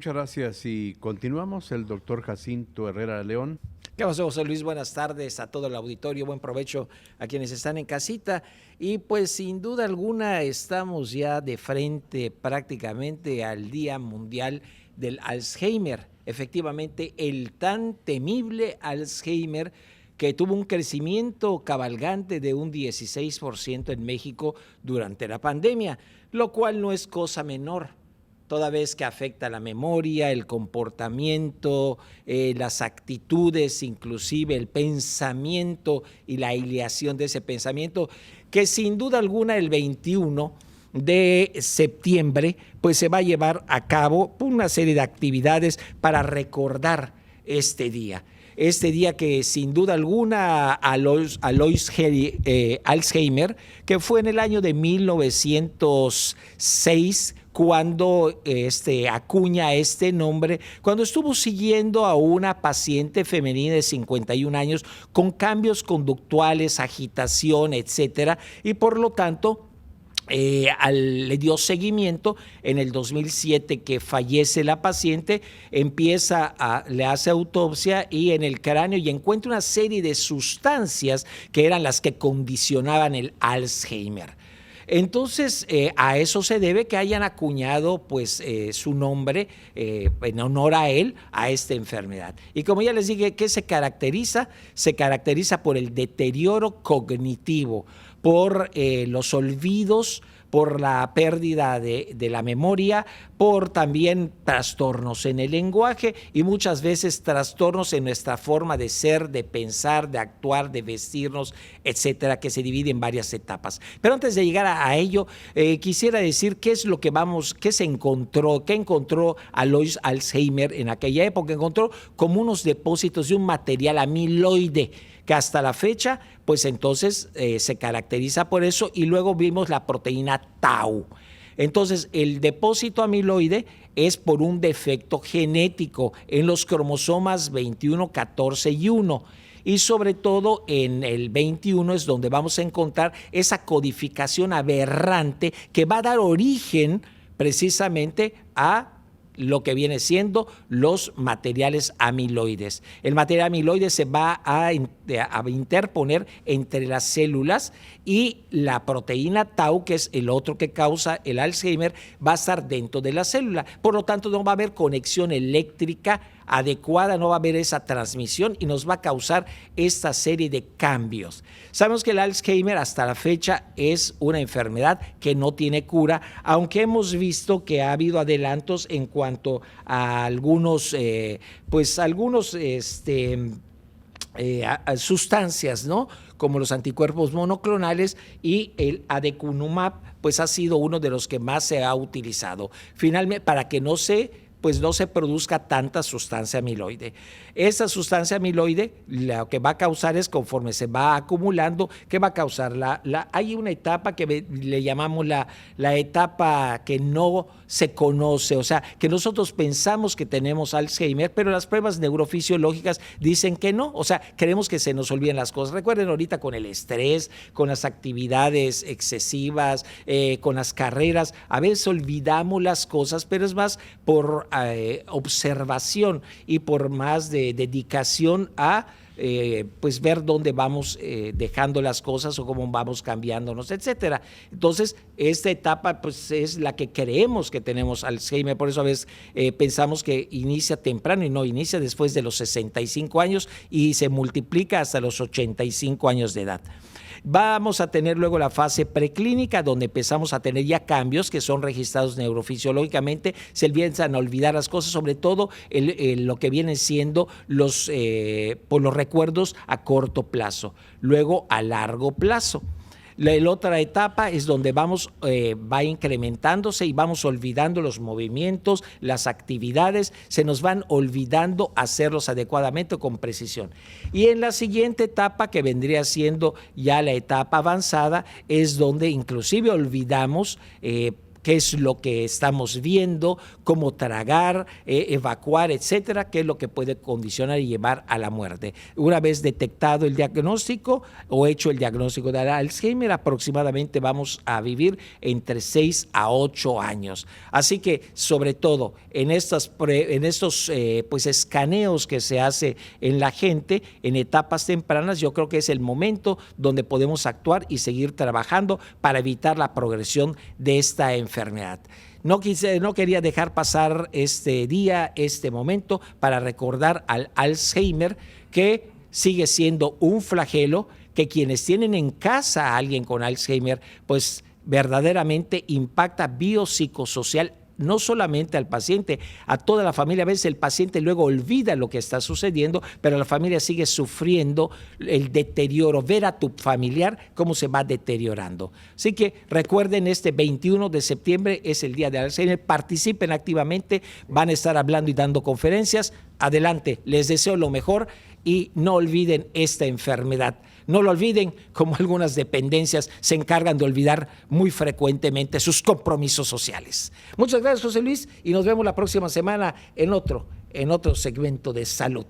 Muchas gracias y continuamos. El doctor Jacinto Herrera León. ¿Qué pasó, José Luis? Buenas tardes a todo el auditorio, buen provecho a quienes están en casita. Y pues sin duda alguna estamos ya de frente prácticamente al Día Mundial del Alzheimer. Efectivamente, el tan temible Alzheimer que tuvo un crecimiento cabalgante de un 16% en México durante la pandemia, lo cual no es cosa menor, toda vez que afecta la memoria, el comportamiento, las actitudes, inclusive el pensamiento y la ideación de ese pensamiento, que sin duda alguna el 21 de septiembre pues se va a llevar a cabo una serie de actividades para recordar este día. Este día que sin duda alguna Alzheimer, que fue en el año de 1906, cuando acuña este nombre, cuando estuvo siguiendo a una paciente femenina de 51 años con cambios conductuales, agitación, etcétera, y por lo tanto le dio seguimiento. En el 2007 que fallece la paciente, le hace autopsia y en el cráneo y encuentra una serie de sustancias que eran las que condicionaban el Alzheimer. Entonces, a eso se debe que hayan acuñado pues su nombre en honor a él, a esta enfermedad. Y como ya les dije, ¿qué se caracteriza? Se caracteriza por el deterioro cognitivo, por los olvidos, por la pérdida de la memoria, por también trastornos en el lenguaje y muchas veces trastornos en nuestra forma de ser, de pensar, de actuar, de vestirnos, etcétera, que se divide en varias etapas. Pero antes de llegar a ello, quisiera decir qué es lo que qué se encontró, qué encontró Alois Alzheimer en aquella época. Encontró como unos depósitos de un material amiloide, que hasta la fecha, pues entonces se caracteriza por eso, y luego vimos la proteína tau. Entonces, el depósito amiloide es por un defecto genético en los cromosomas 21, 14 y 1. Y sobre todo en el 21 es donde vamos a encontrar esa codificación aberrante que va a dar origen precisamente a lo que viene siendo los materiales amiloides. El material amiloide se va a interponer entre las células y la proteína tau, que es el otro que causa el Alzheimer, va a estar dentro de la célula. Por lo tanto, no va a haber conexión eléctrica adecuada, no va a haber esa transmisión y nos va a causar esta serie de cambios. Sabemos que el Alzheimer hasta la fecha es una enfermedad que no tiene cura, aunque hemos visto que ha habido adelantos en cuanto a algunos, sustancias, ¿no? Como los anticuerpos monoclonales, y el aducanumab, pues ha sido uno de los que más se ha utilizado. Finalmente, para que no se produzca tanta sustancia amiloide. Esa sustancia amiloide lo que va a causar es, conforme se va acumulando, ¿qué va a causar? Hay una etapa que le llamamos la etapa que no se conoce, o sea, que nosotros pensamos que tenemos Alzheimer, pero las pruebas neurofisiológicas dicen que no, o sea, queremos que se nos olviden las cosas. Recuerden ahorita con el estrés, con las actividades excesivas, con las carreras, a veces olvidamos las cosas, pero es más por observación y por más de dedicación a pues ver dónde vamos dejando las cosas o cómo vamos cambiándonos, etcétera. Entonces, esta etapa pues es la que creemos que tenemos Alzheimer, por eso a veces pensamos que inicia temprano y no, inicia después de los 65 años y se multiplica hasta los 85 años de edad. Vamos a tener luego la fase preclínica, donde empezamos a tener ya cambios que son registrados neurofisiológicamente, se empiezan a olvidar las cosas, sobre todo lo que vienen siendo los recuerdos a corto plazo, luego a largo plazo. La otra etapa es donde va incrementándose y vamos olvidando los movimientos, las actividades, se nos van olvidando hacerlos adecuadamente con precisión. Y en la siguiente etapa, que vendría siendo ya la etapa avanzada, es donde inclusive olvidamos qué es lo que estamos viendo, cómo tragar, evacuar, etcétera, qué es lo que puede condicionar y llevar a la muerte. Una vez detectado el diagnóstico o hecho el diagnóstico de Alzheimer, aproximadamente vamos a vivir entre 6 a 8 años. Así que, sobre todo, en estos pues escaneos que se hace en la gente en etapas tempranas, yo creo que es el momento donde podemos actuar y seguir trabajando para evitar la progresión de esta enfermedad. No quería dejar pasar este día, este momento, para recordar al Alzheimer, que sigue siendo un flagelo, que quienes tienen en casa a alguien con Alzheimer, pues verdaderamente impacta biopsicosocial, no solamente al paciente, a toda la familia. A veces el paciente luego olvida lo que está sucediendo, pero la familia sigue sufriendo el deterioro, ver a tu familiar cómo se va deteriorando. Así que recuerden, este 21 de septiembre es el día de Alzheimer, participen activamente, van a estar hablando y dando conferencias. Adelante, les deseo lo mejor y no olviden esta enfermedad. No lo olviden, como algunas dependencias se encargan de olvidar muy frecuentemente sus compromisos sociales. Muchas gracias, José Luis, y nos vemos la próxima semana en otro segmento de salud.